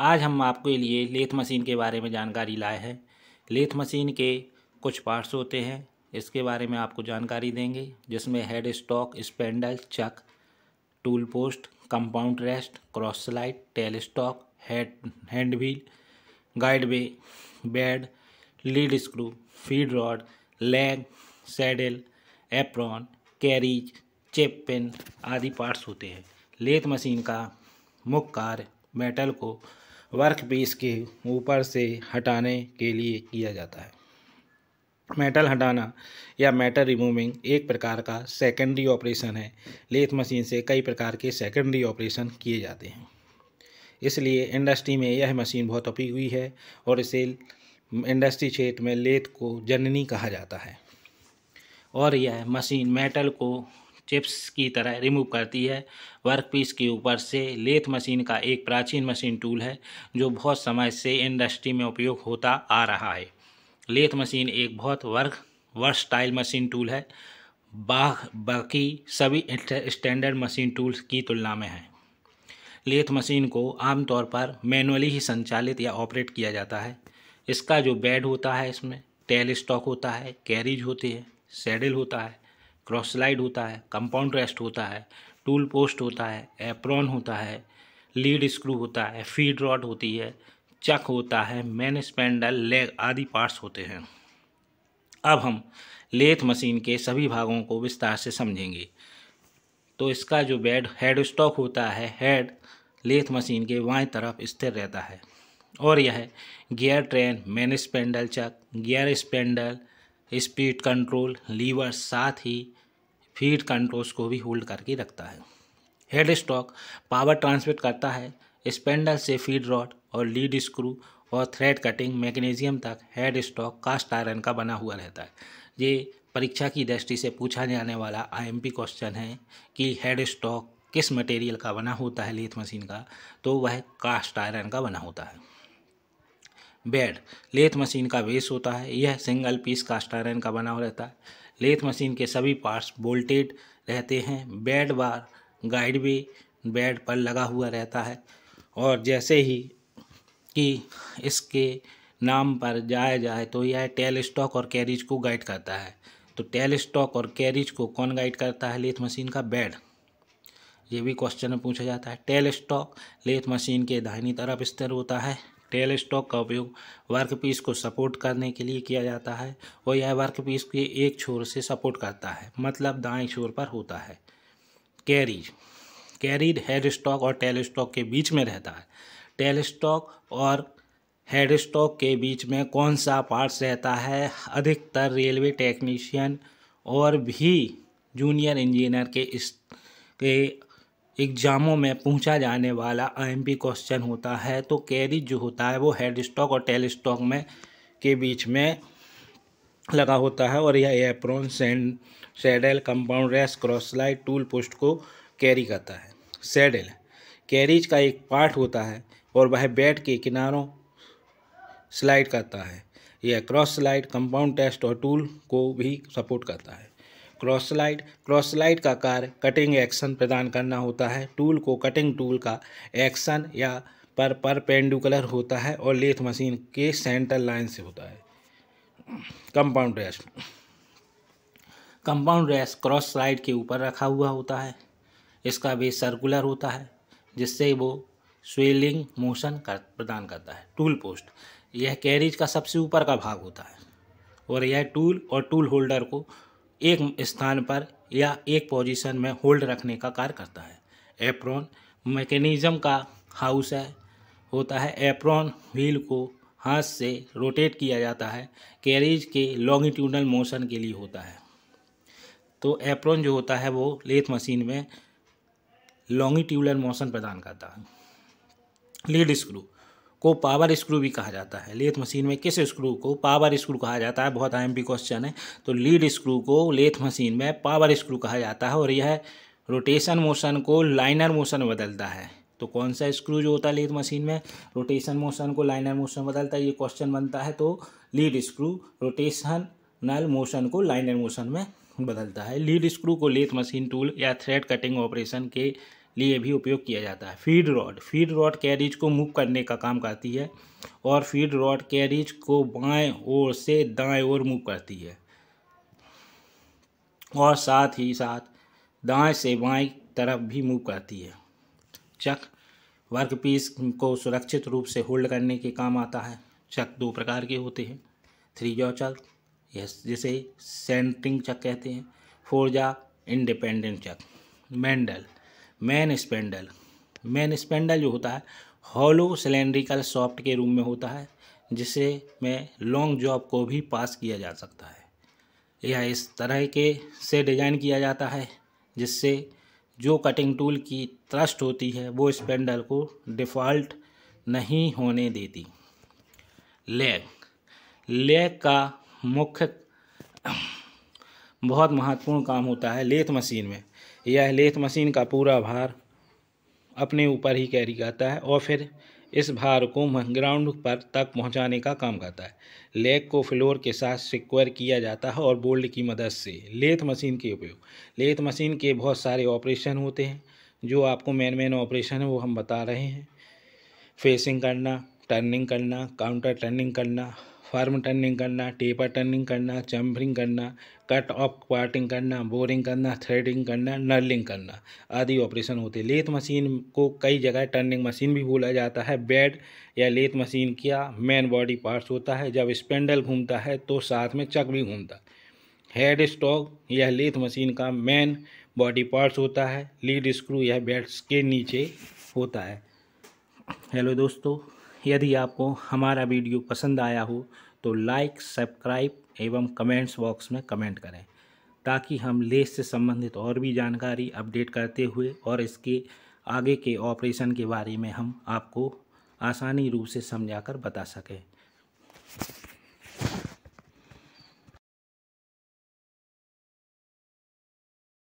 आज हम आपके लिए लेथ मशीन के बारे में जानकारी लाए हैं। लेथ मशीन के कुछ पार्ट्स होते हैं, इसके बारे में आपको जानकारी देंगे, जिसमें head stock, spindle, chuck, tool post, compound rest, cross slide, tail stock, hand wheel, guide way, bed, lead screw, feed rod, lag, saddle, apron, carriage, chip pin आदि पार्ट्स होते हैं। लेथ मशीन का मुख्य कार्य मेटल को work piece के ऊपर से हटाने के लिए किया जाता है। मेटल हटाना या मेटल रिमूविंग एक प्रकार का सेकेंडरी ऑपरेशन है। लेथ मशीन से कई प्रकार के सेकेंडरी ऑपरेशन किए जाते हैं, इसलिए इंडस्ट्री में यह मशीन बहुत उपयोगी है और इसे इंडस्ट्री क्षेत्र में लेथ को जननी कहा जाता है। और यह मशीन मेटल को चिप्स की तरह रिमूव करती है वर्कपीस के ऊपर से। लेथ मशीन का एक प्राचीन मशीन टूल है जो बहुत समय से इंडस्ट्री में उपयोग होता आ रहा है। लेथ मशीन एक बहुत वर्सटाइल मशीन टूल है, बाकी सभी स्टैंडर्ड मशीन टूल्स की तुलना में है। लेथ मशीन को आमतौर पर मैनुअली ही संचालित या ऑपरेट किया जाता है। इसका जो बेड होता है, इसमें टेल स्टॉक होता है, कैरीज होती है, सैडल होता है, क्रॉस स्लाइड होता है, कंपाउंड रेस्ट होता है, टूल पोस्ट होता है, एप्रॉन होता है, लीड स्क्रू होता है, फीड रॉड होती है, चक होता है, मेन स्पेंडल, लेग आदि पार्ट्स होते हैं। अब हम लेथ मशीन के सभी भागों को विस्तार से समझेंगे। तो इसका जो हेड स्टॉक होता है, हेड लेथ मशीन के बाएं तरफ स्थिर रहता है और यह gear train, main spindle, chuck, gear spindle, speed control, lever, साथ ही फीड कंट्रोल्स को भी होल्ड करके रखता है। हेड स्टॉक पावर ट्रांसमिट करता है स्पेंडल से फीड रॉड और लीड स्क्रू और थ्रेड कटिंग मैकेनिज्म तक। हेड स्टॉक कास्ट आयरन का बना हुआ रहता है। ये परीक्षा की दृष्टि से पूछा जाने वाला आईएमपी क्वेश्चन है कि हेड स्टॉक किस मटेरियल का बना होता है लेथ मशीन का, तो वह कास्ट आयरन का बना होता है। बेड लेथ मशीन का बेस होता है, यह सिंगल पीस कास्ट आयरन का बना रहता है। लेथ मशीन के सभी पार्ट्स बोल्टेड रहते हैं। बेड बार गाइड वे बेड पर लगा हुआ रहता है और जैसे ही कि इसके नाम पर जाया जाए तो यह टेल स्टॉक और कैरीज को गाइड करता है। तो टेल स्टॉक और कैरीज को कौन गाइड करता है लेथ मशीन का? बेड। ये भी क्वेश्चन में पूछा जाता है। टेल स्टॉक लेथ मशीन के दाहिनी तरफ स्थिर होता है। टेल स्टॉक का उपयोग वर्कपीस को सपोर्ट करने के लिए किया जाता है और यह वर्कपीस के एक छोर से सपोर्ट करता है, मतलब दाएं छोर पर होता है। कैरीज हेड स्टॉक और टेल स्टॉक के बीच में रहता है। टेल स्टॉक और हेड स्टॉक के बीच में कौन सा पार्ट्स रहता है? अधिकतर रेलवे टेक्नीशियन और भी जूनियर इंजीनियर के एग्जामों में पूछा जाने वाला आईएमपी क्वेश्चन होता है। तो कैरीज जो होता है वो हेड स्टॉक और टेल स्टॉक में के बीच में लगा होता है और यह apron, saddle, compound rest, cross slide, tool post को कैरी करता है। सैडल कैरीज का एक पार्ट होता है और वह बेड के किनारों स्लाइड करता है। यह क्रॉस स्लाइड, कंपाउंड टेस्ट और टूल को भी सपोर्ट करता है। क्रॉस स्लाइड का कार्य कटिंग एक्शन प्रदान करना होता है। टूल को कटिंग टूल का एक्शन या परपेंडिकुलर होता है और लेथ मशीन के सेंटर लाइन से होता है। कंपाउंड रेस्ट क्रॉस स्लाइड के ऊपर रखा हुआ होता है। इसका बेस सर्कुलर होता है जिससे वो स्वेलिंग मोशन प्रदान करता है। टूल पोस्ट यह कैरीज का सबसे ऊपर का भाग होता है और यह टूल और टूल होल्डर को एक स्थान पर या एक पोजीशन में होल्ड रखने का कार्य करता है। एप्रॉन मैकेनिज्म का हाउस होता है। एप्रॉन व्हील को हाथ से रोटेट किया जाता है, कैरीज के लॉन्गिट्यूडनल मोशन के लिए होता है। तो एप्रॉन जो होता है वो लेथ मशीन में लॉन्गिट्यूडनल मोशन प्रदान करता है। लीड स्क्रू को पावर स्क्रू भी कहा जाता है। लेथ मशीन में किस स्क्रू को पावर स्क्रू कहा जाता है? बहुत आईएमपी क्वेश्चन है। तो लीड स्क्रू को लेथ मशीन में पावर स्क्रू कहा जाता है और यह रोटेशन मोशन को लाइनर मोशन बदलता है। तो कौन सा स्क्रू जो होता है लेथ मशीन में रोटेशन मोशन को लाइनर मोशन बदलता है? ये क्वेश्चन बनता है। तो लीड स्क्रू रोटेशनल मोशन को लाइनर मोशन में बदलता है। लीड स्क्रू को लेथ मशीन टूल या थ्रेड कटिंग ऑपरेशन के लिए भी उपयोग किया जाता है। फीड रॉड कैरिज को मूव करने का काम करती है और फीड रॉड कैरिज को बाएं ओर से दाएं ओर मूव करती है और साथ ही साथ दाएं से बाएं तरफ भी मूव करती है। चक वर्कपीस को सुरक्षित रूप से होल्ड करने के काम आता है। चक दो प्रकार के होते हैं, 3 जॉ चक जिसे सेंटरिंग चक कहते हैं, 4 जॉ इंडिपेंडेंट चक। मेन स्पेंडल जो होता है हॉलो सिलेंड्रिकल सॉफ्ट के रूप में होता है, जिसे में लॉन्ग जॉब को भी पास किया जा सकता है। यह इस तरह के से डिज़ाइन किया जाता है जिससे जो कटिंग टूल की थ्रस्ट होती है वो स्पेंडल को डिफ़ॉल्ट नहीं होने देती। लेग का मुख्य बहुत महत्वपूर्ण काम होता है लेथ मशीन में। यह लेथ मशीन का पूरा भार अपने ऊपर ही कैरी करता है और फिर इस भार को ग्राउंड पर तक पहुंचाने का काम करता है। लेग को फ्लोर के साथ सिक्योर किया जाता है और बोल्ट की मदद से। लेथ मशीन के उपयोग, लेथ मशीन के बहुत सारे ऑपरेशन होते हैं। जो आपको मेन ऑपरेशन है वो हम बता रहे हैं। फेसिंग करना, टर्निंग करना, काउंटर टर्निंग करना, फर्म टर्निंग करना, टेपर टर्निंग करना, चैम्फरिंग करना, कट ऑफ पार्टिंग करना, बोरिंग करना, थ्रेडिंग करना, नर्लिंग करना आदि ऑपरेशन होते हैं। लेथ मशीन को कई जगह टर्निंग मशीन भी बोला जाता है। बेड या लेथ मशीन का मेन बॉडी पार्ट्स होता है। जब स्पेंडल घूमता है तो साथ में चक भी घूमता है। हेड स्टॉक यह लेथ मशीन का मेन बॉडी पार्ट्स होता है। लीड स्क्रू यह बेड्स के नीचे होता है। हेलो दोस्तों, यदि आपको हमारा वीडियो पसंद आया हो तो लाइक, सब्सक्राइब एवं कमेंट्स बॉक्स में कमेंट करें ताकि हम लेथ से संबंधित और भी जानकारी अपडेट करते हुए और इसके आगे के ऑपरेशन के बारे में हम आपको आसानी रूप से समझाकर बता सकें।